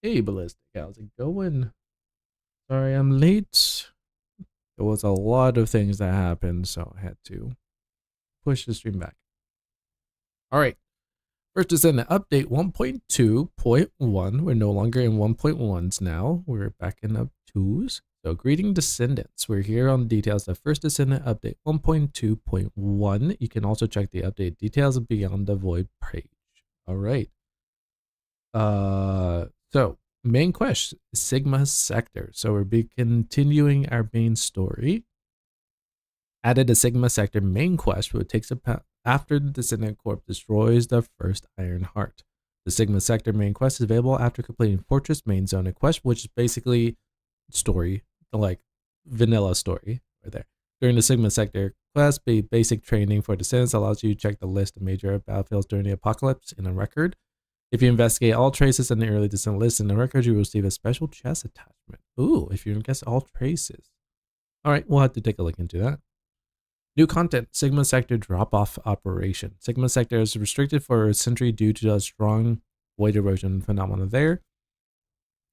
Hey, Ballistic, how's it going? Sorry I'm late. There was a lot of things that happened, so I had to push the stream back. All right. First is an update 1.2.1. We're no longer in 1.1s now. We're back in up 2s. So, greeting Descendants. We're here on details of first Descendant update 1.2.1. You can also check the update details beyond the void page. All right. So main quest, Sigma Sector. So we'll be continuing our main story. Added a Sigma Sector main quest, which takes after the Descendant Corp destroys the first Iron Heart. The Sigma Sector main quest is available after completing Fortress Main Zone quest, which is basically story, like vanilla story right there. During the Sigma Sector quest, basic training for Descendants allows you to check the list of major battlefields during the apocalypse in a record. If you investigate all traces in the early Descendant list in the record, you will receive a special chest attachment. Ooh, if you guess all traces. All right, we'll have to take a look into that. New content, Sigma Sector drop-off operation. Sigma Sector is restricted for a century due to a strong void erosion phenomenon there.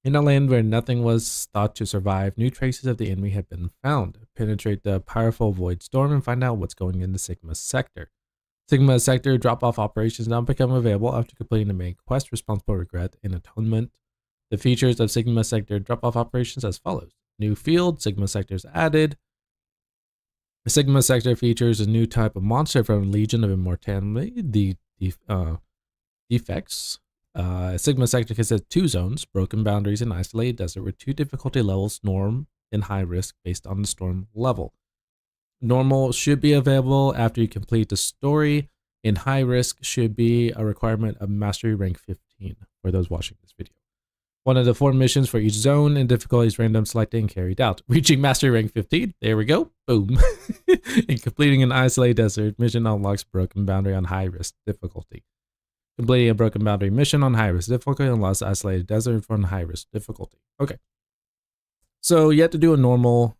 In a land where nothing was thought to survive, new traces of the enemy have been found. Penetrate the powerful void storm and find out what's going in the Sigma Sector. Sigma Sector drop-off operations now become available after completing the main quest, Responsible Regret and Atonement. The features of Sigma Sector drop-off operations as follows. New field, Sigma Sector is added. The Sigma Sector features a new type of monster from Legion of Immortality, the defects. Sigma Sector consists of 2 zones, Broken Boundaries and Isolated Desert, with 2 difficulty levels, Norm and High Risk, based on the storm level. Normal should be available after you complete the story, and high risk should be a requirement of mastery rank 15 for those watching this video. One of the 4 missions for each zone and difficulty is random selected and carried out. Reaching mastery rank 15, there we go, boom. And completing an isolated desert mission unlocks Broken Boundary on high risk difficulty. Completing a Broken Boundary mission on high risk difficulty unlocks isolated desert for high risk difficulty. Okay. So you have to do a normal.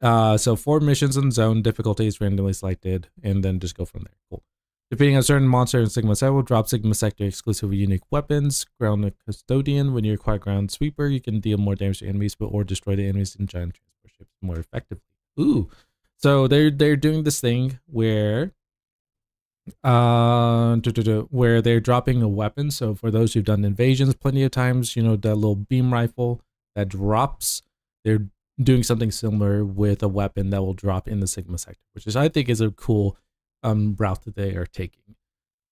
So 4 missions in zone, difficulties randomly selected, and then just go from there. Cool. Defeating a certain monster in Sigma Sector will drop Sigma Sector exclusive unique weapons. Ground Custodian. When you acquire Ground Sweeper, you can deal more damage to enemies, or destroy the enemies in giant transport ships more effectively. Ooh. So they're doing this thing where where they're dropping a weapon. So for those who've done invasions plenty of times, you know, that little beam rifle that drops, they're doing something similar with a weapon that will drop in the Sigma Sector, which is, I think, is a cool route that they are taking.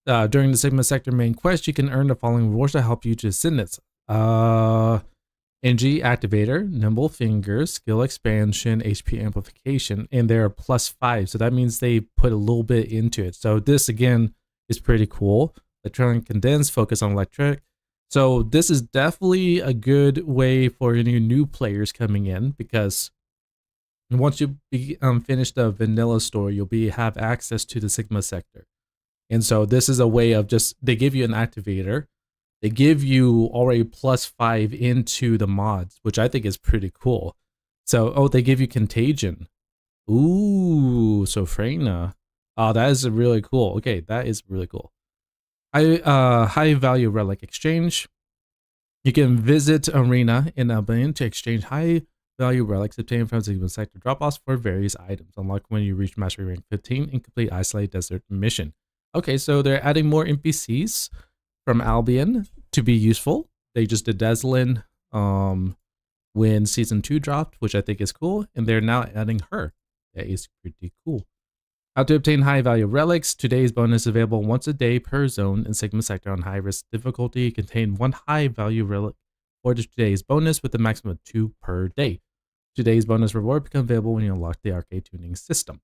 During the Sigma Sector main quest, you can earn the following rewards to help you to Descendants. NG Activator, Nimble Fingers, Skill Expansion, HP Amplification, and they're +5. So that means they put a little bit into it. So this, again, is pretty cool. Electronic Condense, focus on electric. So this is definitely a good way for any new players coming in, because once you finish the vanilla story, you'll have access to the Sigma Sector. And so this is a way of just, they give you an activator. They give you already +5 into the mods, which I think is pretty cool. So, they give you Contagion. Ooh, so Freyna. Oh, that is really cool. Okay, that is really cool. High value relic exchange. You can visit Arena in Albania to exchange high value relics obtained from Sigma Sector drop-offs for various items. Unlock when you reach mastery rank 15 and complete Isolated Desert mission. Okay, so they're adding more NPCs from Albion to be useful. They just did Descendant when season 2 dropped, which I think is cool, and they're now adding her. That is pretty cool. How to obtain high value relics. Today's bonus available once a day per zone in Sigma Sector on high risk difficulty. Contain 1 high value relic for today's bonus with a maximum of 2 per day. Today's bonus reward becomes available when you unlock the arcade tuning system.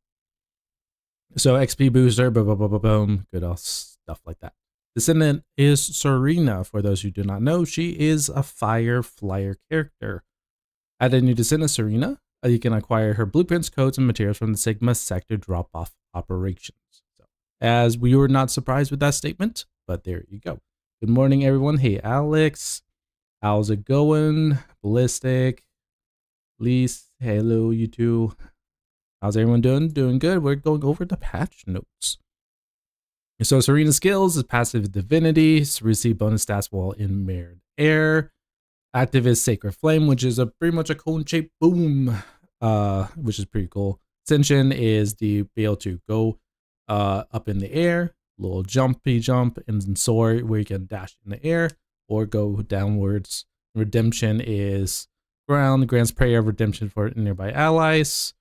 So XP booster, boom, good stuff like that. Descendant is Serena. For those who do not know, she is a fire flyer character. Add a new Descendant, Serena. You can acquire her blueprints, codes, and materials from the Sigma Sector drop-off operations. So, as we were not surprised with that statement, but there you go. Good morning, everyone. Hey, Alex. How's it going? Ballistic. Lise. Hello, you two. How's everyone doing? Doing good. We're going over the patch notes. So Serena's skills is passive divinity, receive bonus stats while in mirrored air. Active is Sacred Flame, which is a pretty much a cone-shaped boom, which is pretty cool. Ascension is the be able to go up in the air, little jumpy jump, and then soar where you can dash in the air or go downwards. Redemption is ground, grants prayer of redemption for nearby allies.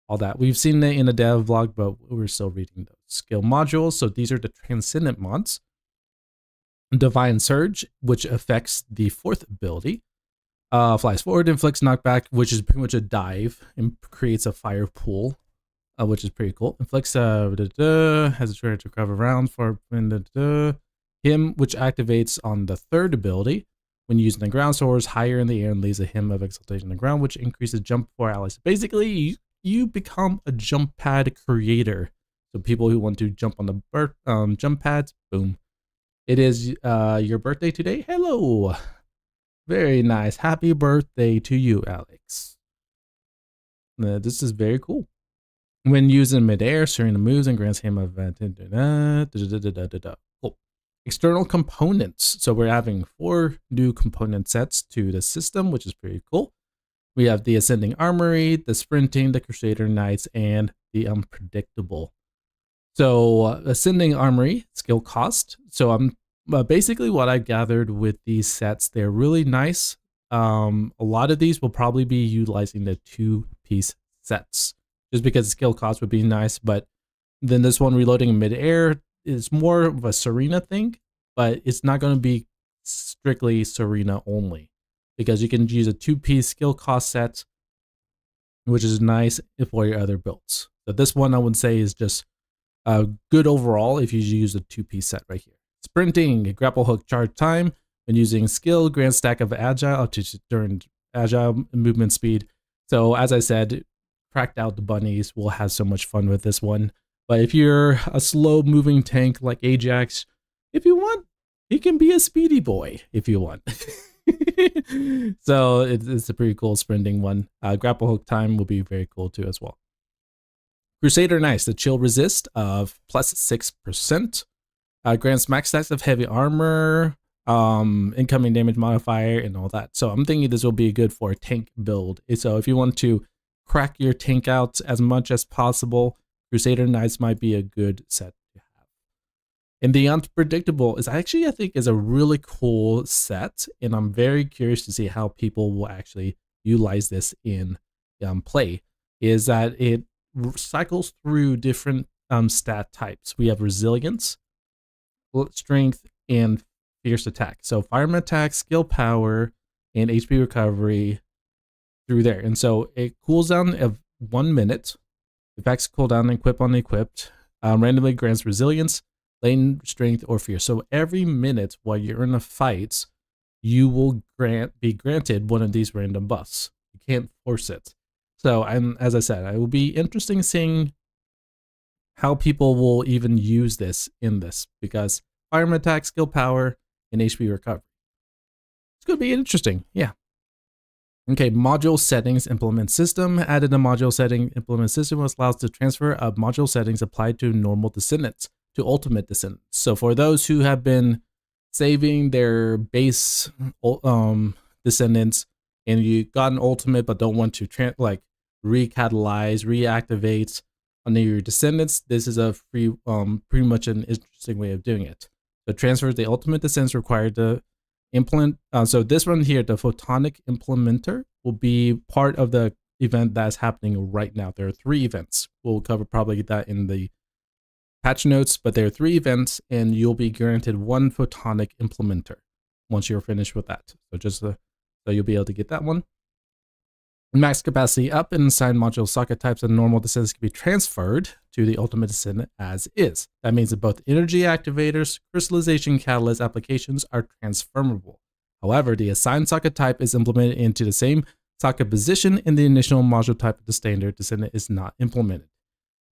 All that. We've seen it in the dev vlog, but we're still reading those skill modules. So these are the Transcendent mods. Divine Surge, which affects the 4th ability. Flies forward, inflicts knockback, which is pretty much a dive, and creates a fire pool, which is pretty cool. Inflicts has a trigger to recover rounds for him, which activates on the 3rd ability. When using the ground, soars higher in the air and leaves a hymn of exaltation on the ground, which increases jump for allies. Basically, you become a jump pad creator. So people who want to jump on the jump pads, boom. It is your birthday today. Hello. Very nice. Happy birthday to you, Alex. This is very cool. When used in midair, Serena moves and grants him a cool. External components. So we're having 4 new component sets to the system, which is pretty cool. We have the Ascending Armory, the Sprinting, the Crusader Knights, and the Unpredictable. So Ascending Armory, skill cost. So I'm basically what I gathered with these sets, they're really nice. A lot of these will probably be utilizing the 2-piece sets just because the skill cost would be nice. But then this one, reloading in midair, is more of a Serena thing, but it's not going to be strictly Serena only because you can use a 2-piece skill cost set, which is nice for your other builds. So this one I would say is just good overall if you use a 2-piece set right here. Sprinting, grapple hook charge time. When using skill, grant stack of agile up to during agile movement speed. So as I said, cracked out the bunnies will have so much fun with this one. But if you're a slow moving tank like Ajax, if you want, he can be a speedy boy if you want. So it's a pretty cool sprinting one. Grapple hook time will be very cool too as well. Crusader Knights, the chill resist of plus 6%. Grants max stacks of heavy armor, incoming damage modifier, and all that. So I'm thinking this will be good for a tank build. So if you want to crack your tank out as much as possible, Crusader Knights might be a good set to have. And the Unpredictable is actually, I think, is a really cool set, and I'm very curious to see how people will actually utilize this in play. Is that it cycles through different stat types. We have resilience, strength, and fierce attack. So fireman attack, skill power, and HP recovery through there. And so it cools down of 1 minute. Effects cooldown and equip on equipped. Randomly grants resilience, lane strength, or fear. So every minute while you're in a fight, you will be granted one of these random buffs. You can't force it. So, and as I said, it will be interesting seeing how people will even use this in this, because fireman attack, skill power, and HP recovery. It's going to be interesting. Yeah. Okay, module settings implement system. Added a module setting implement system, which allows the transfer of module settings applied to normal descendants to ultimate descendants. So for those who have been saving their base descendants and you got an ultimate but don't want to recatalyze, reactivate on your descendants, this is a free, pretty much an interesting way of doing it. So transfers the ultimate descendants required to implement. So this one here, the photonic implementer, will be part of the event that's happening right now. There are 3 events. We'll cover probably that in the patch notes, but there are 3 events, and you'll be granted 1 photonic implementer once you're finished with that. So just so you'll be able to get that one. Max capacity up and assigned module socket types and normal descendants can be transferred to the ultimate descendant as is. That means that both energy activators, crystallization catalyst applications are transferable. However, the assigned socket type is implemented into the same socket position in the initial module type of the standard descendant is not implemented.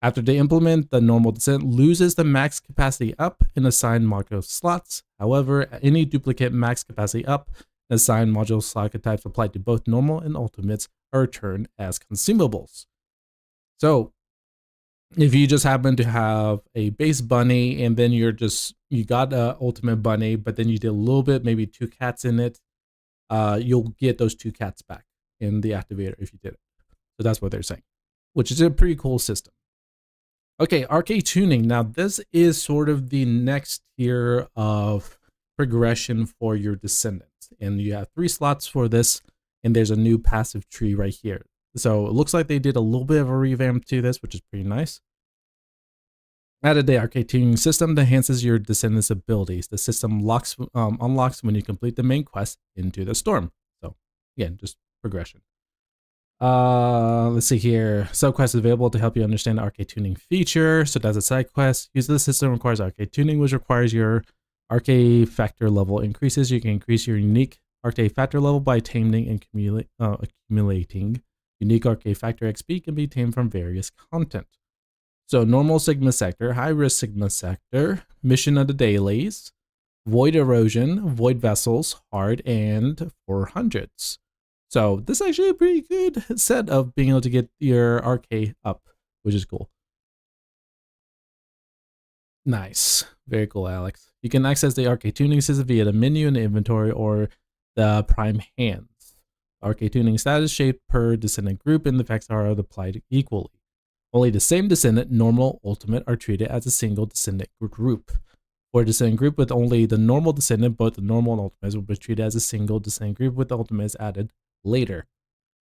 After they implement, the normal descendant loses the max capacity up in assigned module slots. However, any duplicate max capacity up and assigned module socket types applied to both normal and ultimates are returned as consumables. So if you just happen to have a base bunny and then you got a ultimate bunny, but then you did a little bit, maybe 2 cats in it, you'll get those 2 cats back in the activator if you did it. So that's what they're saying, which is a pretty cool system. Okay, arcade tuning. Now this is sort of the next tier of progression for your Descendants, and you have 3 slots for this, and there's a new passive tree right here. So it looks like they did a little bit of a revamp to this, which is pretty nice. Added the arcade tuning system that enhances your Descendants abilities. The system unlocks when you complete the main quest Into the Storm. So again, just progression. Let's see here. Subquest is available to help you understand the arcade tuning feature. So that's a side quest. Use of the system requires arcade tuning, which requires your arcade factor level increases. You can increase your unique arcade factor level by taming and accumulating. Unique arcade factor XP can be tamed from various content. So normal Sigma sector, high risk Sigma sector, mission of the dailies, void erosion, void vessels, hard, and 400s. So this is actually a pretty good set of being able to get your arcade up, which is cool. Nice. Very cool, Alex. You can access the arcade tuning system via the menu in the inventory or the prime hands. Arcade tuning status shaped per Descendant group and the effects are applied equally. Only the same Descendant, normal, ultimate are treated as a single Descendant group. For a Descendant group with only the normal Descendant, both the normal and ultimates will be treated as a single Descendant group with the ultimates added later.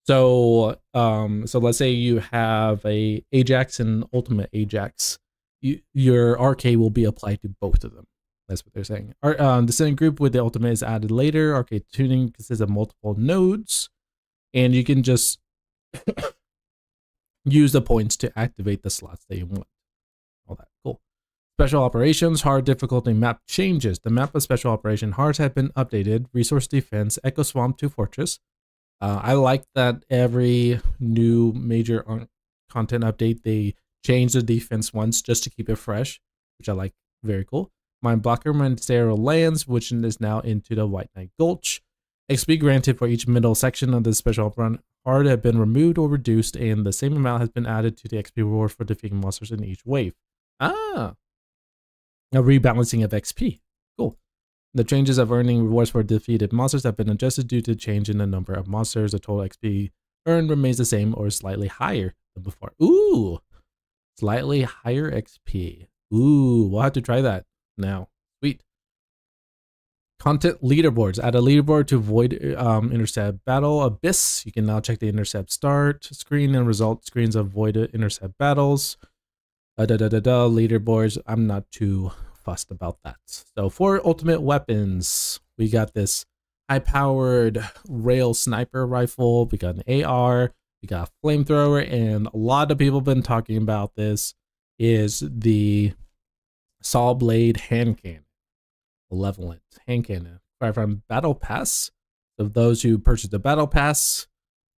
So let's say you have a Ajax and ultimate Ajax. Your arcade will be applied to both of them. That's what they're saying. Descendant group with the ultimate is added later. Arcade tuning consists of multiple nodes, and you can just use the points to activate the slots that you want. All that cool. Special operations, hard difficulty map changes. The map of special operation hards have been updated. Resource defense, Echo Swamp to Fortress. I like that every new major content update they change the defense once just to keep it fresh, which I like. Very cool. Mine Blocker Montero lands, which is now into the White Knight Gulch. XP granted for each middle section of the special run hard have been removed or reduced, and the same amount has been added to the XP reward for defeating monsters in each wave. A rebalancing of XP. Cool. The changes of earning rewards for defeated monsters have been adjusted due to change in the number of monsters. The total XP earned remains the same or slightly higher than before. Ooh, slightly higher XP. Ooh, we'll have to try that now. Sweet. Content leaderboards. Add a leaderboard to Void Intercept Battle Abyss. You can now check the Intercept start screen and result screens of Void Intercept battles. Leaderboards. I'm not too fussed about that. So for ultimate weapons, we got this high-powered rail sniper rifle. We got an AR. We got a flamethrower, and a lot of people have been talking about this. Is the saw blade hand cannon, malevolent hand cannon, from Battle Pass. So those who purchase the Battle Pass,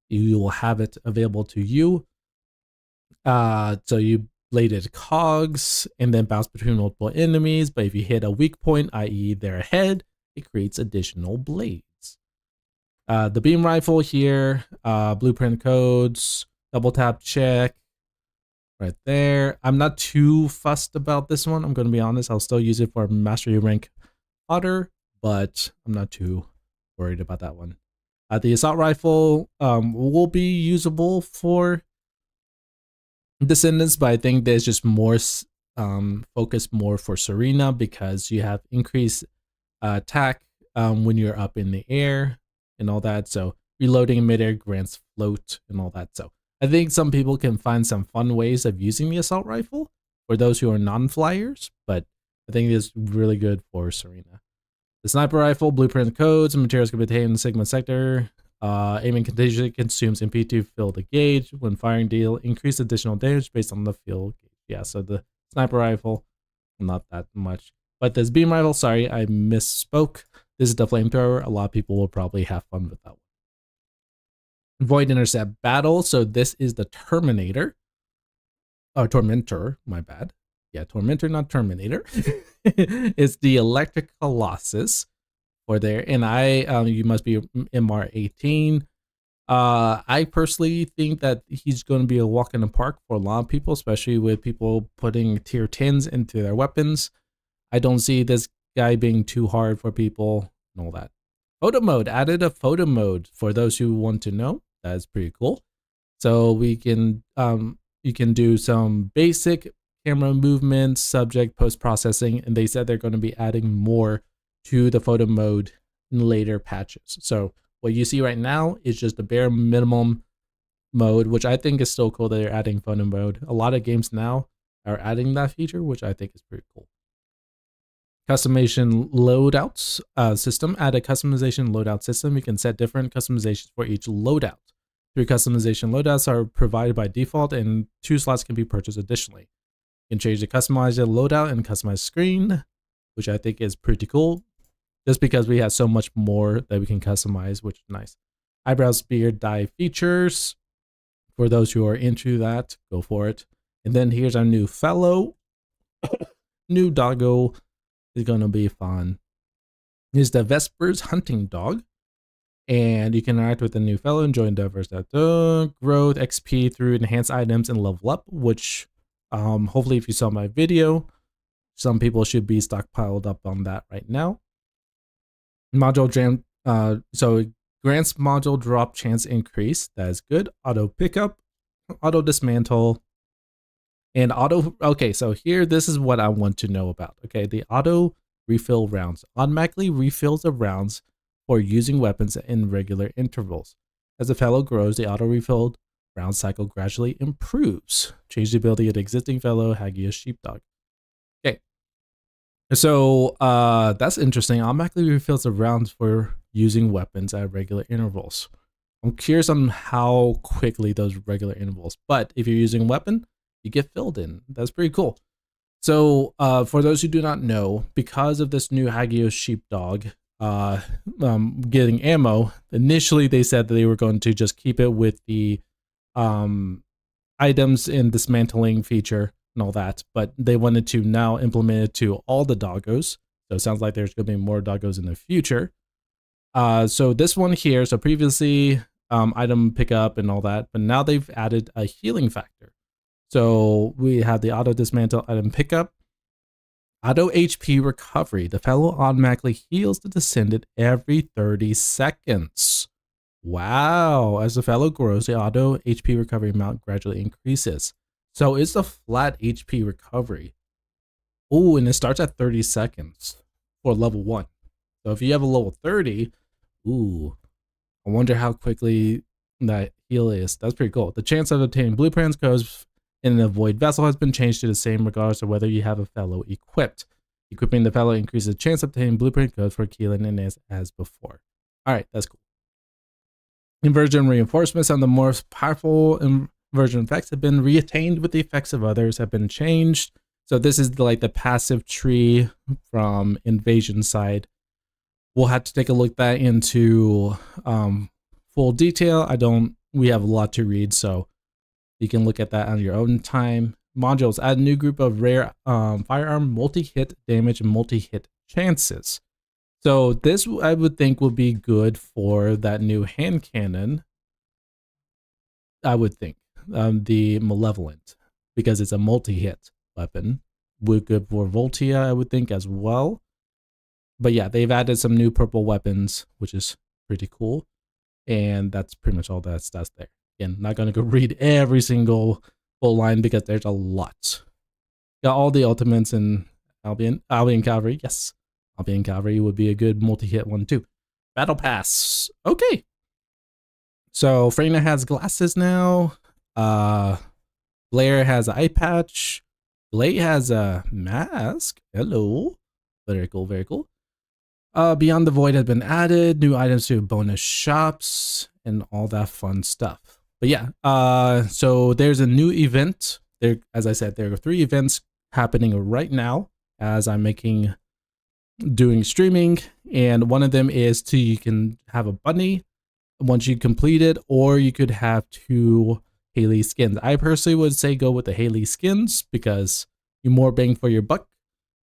you will have it available to you. So you bladed cogs and then bounce between multiple enemies, but if you hit a weak point, i.e. their head, it creates additional blades. The beam rifle here, blueprint codes, double tap check, right there. I'm not too fussed about this one. I'm going to be honest. I'll still use it for mastery rank otter, but I'm not too worried about that one. The assault rifle will be usable for Descendants, but I think there's just more focus more for Serena because you have increased attack when you're up in the air and all that. So reloading in midair grants float and all that. So I think some people can find some fun ways of using the assault rifle for those who are non-flyers, but I think it's really good for Serena. The sniper rifle, blueprint codes, and materials can be obtained in the Sigma sector. Aiming continuously consumes MP to fill the gauge. When firing, deal increased additional damage based on the field gauge. Yeah, so the sniper rifle, not that much. But this beam rifle, sorry, I misspoke. This is the flamethrower. A lot of people will probably have fun with that one. Void Intercept Battle. So this is the Terminator. Oh, Tormentor, my bad. Yeah, Tormentor, not Terminator. It's the Electric Colossus for there. And you must be MR18. I personally think that he's going to be a walk in the park for a lot of people, especially with people putting tier 10s into their weapons. I don't see this guy being too hard for people and all that. Photo mode, added a photo mode for those who want to know. That's pretty cool. So we can you can do some basic camera movements, subject post-processing, and they said they're going to be adding more to the photo mode in later patches. So what you see right now is just the bare minimum mode, which I think is still cool that they're adding photo mode. A lot of games now are adding that feature, which I think is pretty cool. Customization loadouts system. Add a customization loadout system. You can set different customizations for each loadout. 3 customization loadouts are provided by default, and 2 slots can be purchased additionally. You can change the customize loadout and customize screen, which I think is pretty cool, just because we have so much more that we can customize, which is nice. Eyebrows, beard, dye features. For those who are into that, go for it. And then here's our new fellow. New doggo is going to be fun. Here's the Vespers hunting dog. And you can interact with the new fellow, enjoy diverse growth, XP through enhanced items and level up, which hopefully if you saw my video, some people should be stockpiled up on that right now. Module jam, so grants module drop chance increase. That is good. Auto pickup, auto dismantle, and auto. Okay, so here, this is what I want to know about. Okay, the auto refill rounds automatically refills the rounds for using weapons in regular intervals. As the fellow grows, the auto refilled round cycle gradually improves. Change the ability of the existing fellow, Hagios Sheepdog. Okay, so that's interesting. Automatically refills the rounds for using weapons at regular intervals. I'm curious on how quickly those regular intervals, but if you're using a weapon, you get filled in. That's pretty cool. So for those who do not know, because of this new Hagios Sheepdog getting ammo, initially they said that they were going to just keep it with the items and dismantling feature and all that, but they wanted to now implement it to all the doggos. So it sounds like there's going to be more doggos in the future. So this one here, so previously item pickup and all that, but now they've added a healing factor. So we have the auto dismantle item pickup, auto HP recovery. The fellow automatically heals the Descendant every 30 seconds. Wow. As the fellow grows, the auto HP recovery amount gradually increases. So it's a flat HP recovery. Oh, and it starts at 30 seconds for level 1. So if you have a level 30, ooh, I wonder how quickly that heal is. That's pretty cool. The chance of obtaining blueprints goes in a void vessel has been changed to the same regardless of whether you have a fellow equipped. Equipping the fellow increases the chance of obtaining blueprint codes for Keelan and as before. All right, that's cool. Inversion reinforcements on the most powerful inversion effects have been reattained, with the effects of others have been changed. So this is like the passive tree from invasion side. We'll have to take a look at that into full detail. We have a lot to read, so you can look at that on your own time. Modules, add a new group of rare firearm multi-hit damage and multi-hit chances. So this I would think would be good for that new hand cannon. I would think the Malevolent, because it's a multi-hit weapon. Would good for Voltia, I would think, as well. But yeah, they've added some new purple weapons, which is pretty cool. And that's pretty much all that's there. Again, not going to go read every single full line because there's a lot. Got all the ultimates in Albion Cavalry. Yes, Albion Cavalry would be a good multi-hit one too. Battle Pass. Okay. So Freyna has glasses now. Blair has an eye patch. Blade has a mask. Hello. Very cool, very cool. Beyond the Void has been added. New items to bonus shops and all that fun stuff. But yeah, so there's a new event. There, as I said, there are 3 events happening right now as I'm doing streaming, and one of them is you can have a bunny once you complete it, or you could have 2 Haley skins. I personally would say go with the Haley skins because you're more bang for your buck,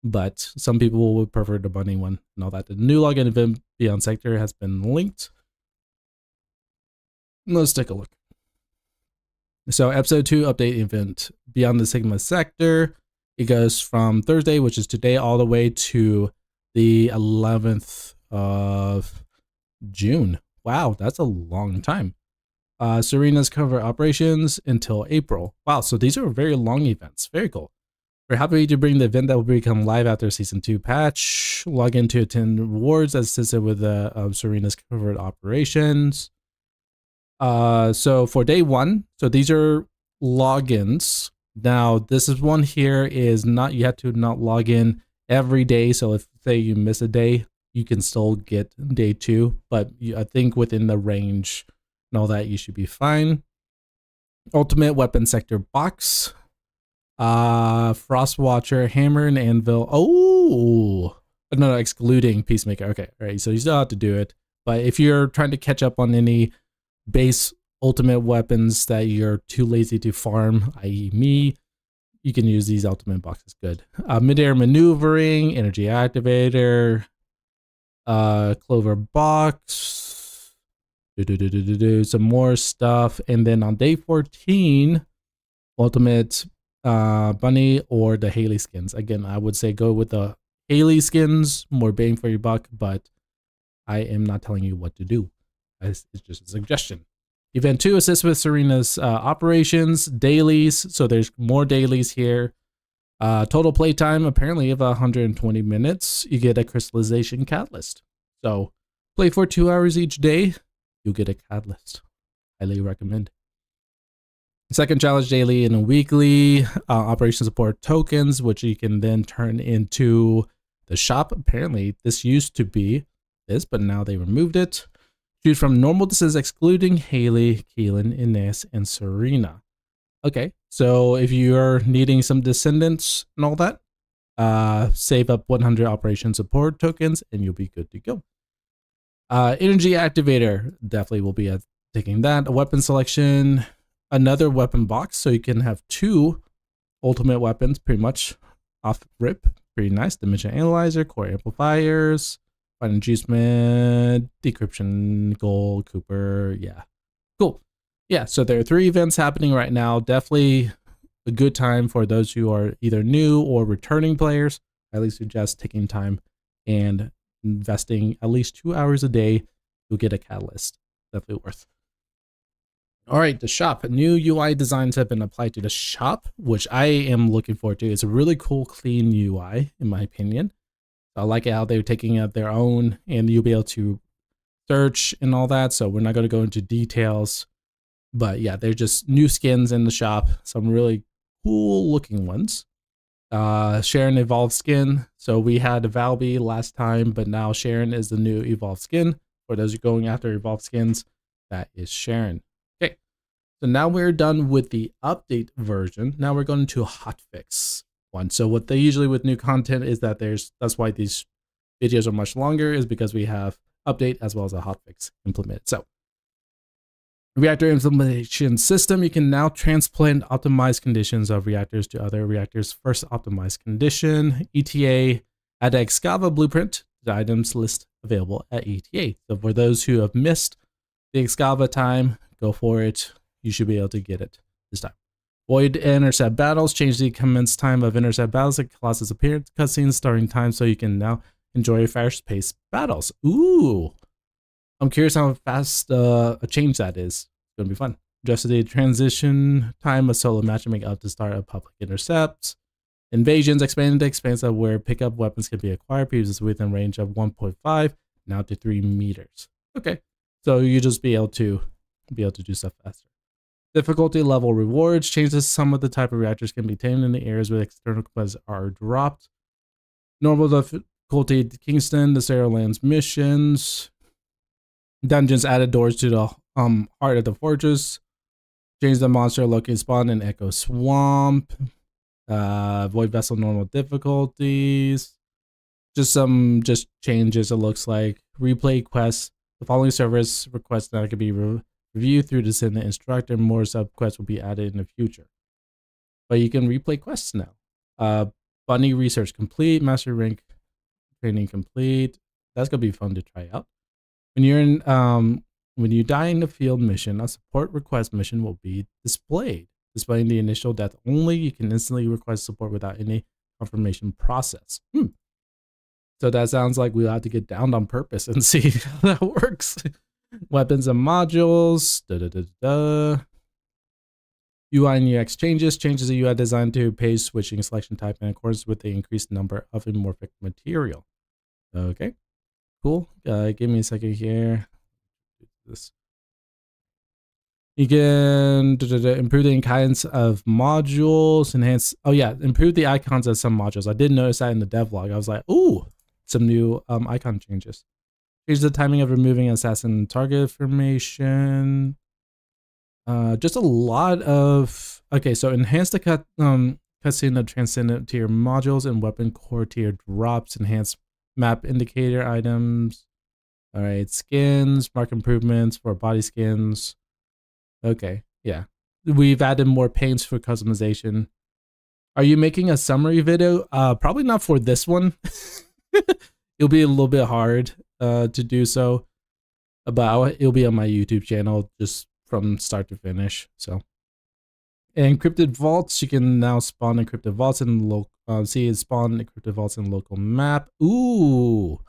but some people would prefer the bunny one and all that. The new login event Beyond Sector has been linked. Let's take a look. So episode 2 update event Beyond the Sigma Sector. It goes from Thursday, which is today, all the way to the 11th of June. Wow, that's a long time. Serena's cover operations until April. Wow, so these are very long events. Very cool. We're happy to bring the event that will become live after Season 2 patch. Log in to attend rewards as assisted with the Serena's covered operations. So for day 1, so these are logins. Now, this is one here is not, you have to not log in every day. So if say you miss a day, you can still get day 2, but I think within the range and all that, you should be fine. Ultimate weapon sector box. Frostwatcher, hammer and anvil. Oh, no, excluding peacemaker. Okay, all right. So you still have to do it, but if you're trying to catch up on any base ultimate weapons that you're too lazy to farm, i.e. me, you can use these ultimate boxes. Good. Mid-air maneuvering, energy activator, clover box, some more stuff. And then on day 14, ultimate bunny or the Haley skins. Again, I would say go with the Haley skins, more bang for your buck, but I am not telling you what to do. It's just a suggestion. Event 2 assists with Serena's operations, dailies. So there's more dailies here. Total playtime apparently of 120 minutes. You get a crystallization catalyst. So play for 2 hours each day. You'll get a catalyst. Highly recommend. Second challenge daily and a weekly. Operation support tokens, which you can then turn into the shop. Apparently this used to be this, but now they removed it. Choose from normal descendants excluding Haley, Keelan, Ines, and Serena. Okay, so if you're needing some descendants and all that, save up 100 operation support tokens and you'll be good to go. Energy activator, definitely will be taking that. A weapon selection, another weapon box, so you can have 2 ultimate weapons pretty much off rip. Pretty nice. Dimension analyzer, core amplifiers, fine inducement, decryption, gold, Cooper. Yeah, cool. Yeah, so there are 3 events happening right now. Definitely a good time for those who are either new or returning players. I at least suggest taking time and investing at least 2 hours a day. You'll get a catalyst. Definitely worth. All right, the shop. New UI designs have been applied to the shop, which I am looking forward to. It's a really cool, clean UI, in my opinion. I like how they're taking out their own, and you'll be able to search and all that. So we're not going to go into details, but yeah, they're just new skins in the shop. Some really cool looking ones. Sharon evolved skin. So we had Valby last time, but now Sharon is the new evolved skin. For those who are going after evolved skins, that is Sharon. Okay, so now we're done with the update version. Now we're going to hotfix one. So what they usually with new content is that that's why these videos are much longer, is because we have update as well as a hotfix implemented. So reactor implementation system, you can now transplant optimized conditions of reactors to other reactors. First optimized condition, ETA, add Excava blueprint, the items list available at ETA. So for those who have missed the Excava time, go for it. You should be able to get it this time. Void intercept battles, change the commence time of intercept battles, like Colossus appearance, cutscenes, starting time, so you can now enjoy fast-paced battles. Ooh. I'm curious how fast a change that is. It's going to be fun. Adjusted the transition time of solo matchmaking up to start of public intercepts. Invasions expanded the expanse of where pickup weapons can be acquired, previously within range of 1.5, now to 3 meters. Okay, so you just be able to do stuff faster. Difficulty level rewards changes. Some of the type of reactors can be tamed in the areas where external quests are dropped. Normal difficulty Kingston, the Sarah Lands missions. Dungeons added doors to the heart of the fortress. Change the monster looking spawn in Echo Swamp. Void vessel normal difficulties. Just some changes, it looks like. Replay quests. The following service requests that can be reviewed through Descendant instructor. More sub-quests will be added in the future. But you can replay quests now. Bunny research complete. Master rank training complete. That's gonna be fun to try out. When you're in when you die in the field mission, a support request mission will be displayed. Displaying the initial death only. You can instantly request support without any confirmation process. So that sounds like we'll have to get down on purpose and see how that works. Weapons and modules. UI and UX changes. Changes the UI design to page switching selection type in accordance with the increased number of amorphic material. Okay, cool. Give me a second here. This. You can improve the icons of modules, enhance. Oh yeah, improve the icons of some modules. I did notice that in the devlog. I was like, ooh, some new icon changes. Here's the timing of removing assassin target information. Just a lot of, okay, so enhance the cutscene of Transcendant tier modules and weapon core tier drops, enhance map indicator items. All right, skins, mark improvements for body skins. Okay, yeah. We've added more paints for customization. Are you making a summary video? Probably not for this one. It'll be a little bit hard to do so, but it'll be on my YouTube channel just from start to finish. So, encrypted vaults, you can now spawn encrypted vaults in local. See it spawn encrypted vaults in local map. Ooh,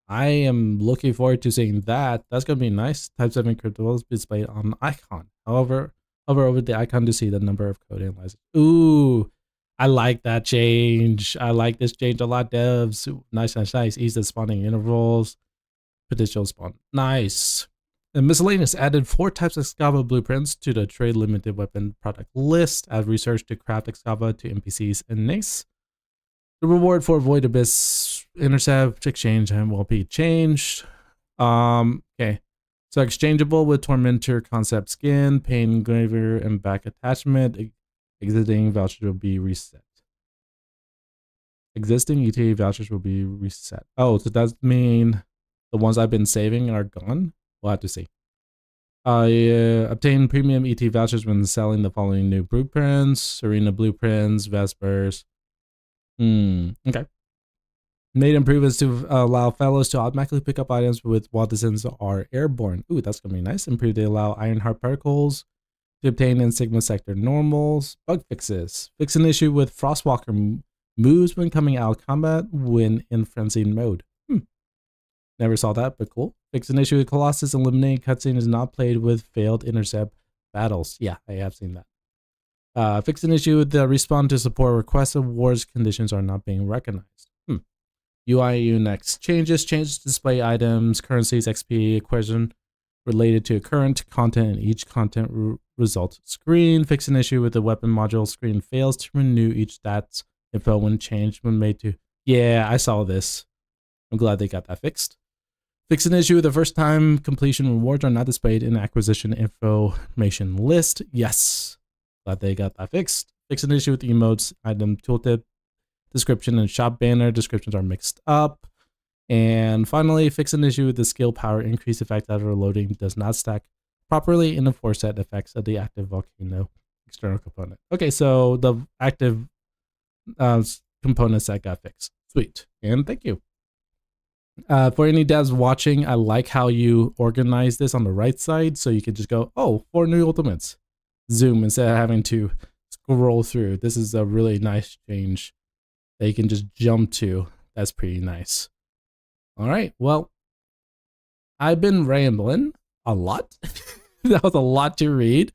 I am looking forward to seeing that. That's gonna be nice. Types of encrypted vaults displayed on icon. However, hover over the icon to see the number of code analyzers. Ooh, I like that change. I like this change a lot, devs. Ooh, nice, nice, nice. Ease the spawning intervals. Potential spawn. Nice. And miscellaneous added 4 types of Excava blueprints to the trade limited weapon product list. Add research to craft Excava to NPCs and NACE. The reward for avoid abyss intercept exchange and will be changed. Okay. So exchangeable with Tormentor concept skin, paint engraver, and back attachment. Existing vouchers will be reset. Existing utility vouchers will be reset. Oh, so does that mean the ones I've been saving are gone? We'll have to see. Obtain premium ET vouchers when selling the following new blueprints: Serena blueprints, Vespers. Okay. Made improvements to allow fellows to automatically pick up items with while descendants are airborne. Ooh, that's gonna be nice. Improved to allow Ironheart particles to obtain in Sigma sector normals. Bug fixes. Fix an issue with Frostwalker moves when coming out of combat when in frenzied mode. Never saw that, but cool. Fix an issue with Colossus. Eliminating cutscene is not played with failed intercept battles. Yeah, I have seen that. Fix an issue with the respawn to support requests of wars conditions are not being recognized. UI UX changes. Changes display items, currencies, XP equation related to current content in each content result screen. Fix an issue with the weapon module screen fails to renew each stats info when changed when made to. Yeah, I saw this. I'm glad they got that fixed. Fix an issue with the first time completion rewards are not displayed in acquisition information list. Yes, glad they got that fixed. Fix an issue with the emotes, item tooltip, description, and shop banner descriptions are mixed up. And finally, fix an issue with the skill power increase effect after loading does not stack properly in the 4 set effects of the active volcano external component. Okay, so the active components that got fixed. Sweet, and thank you. For any devs watching, I like how you organize this on the right side, so you can just go, oh, 4 new ultimates. Zoom instead of having to scroll through. This is a really nice change that you can just jump to. That's pretty nice. All right, well, I've been rambling a lot. That was a lot to read.